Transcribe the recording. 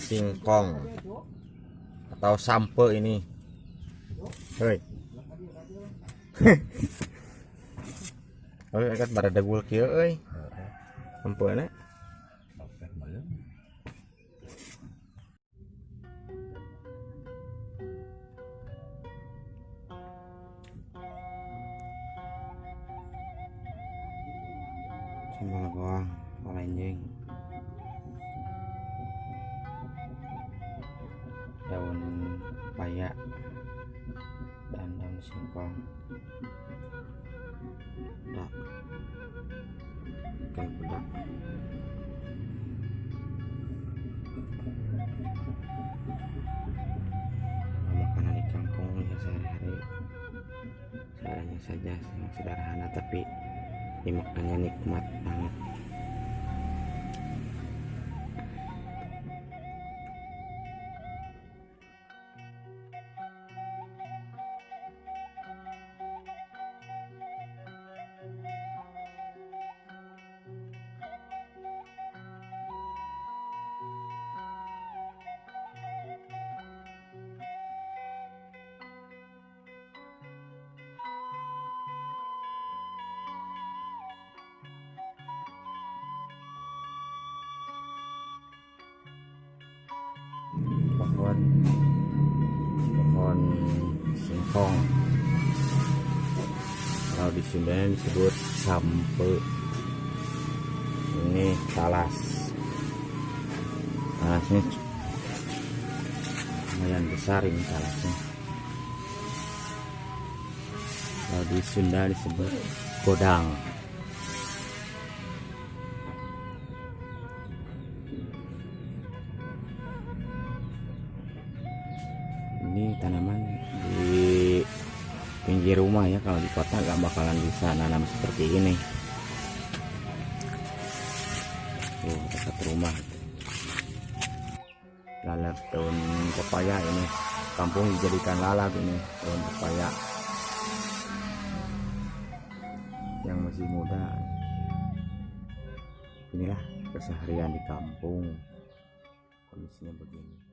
singkong atau sampe ini. Hei. Oke kan pada dagul kieu euy. Sampena. Sambal bawang, palenjing, daun paya, dan daun singkong, bedak, ikan bedak. Makanan di kampung ya sehari-hari seadanya saja, sangat sederhana tapi dimakannya nikmat banget. pohon singkong, kalau di Sunda disebut sampe. Ini talasnya lumayan besar ini talasnya. Kalau di Sunda disebut godang. Ini tanaman di pinggir rumah ya, kalau di kota gak bakalan bisa nanam seperti ini. Dekat rumah lalap daun pepaya ini, kampung dijadikan lalap ini daun pepaya yang masih muda. Inilah keseharian di kampung, kondisinya begini.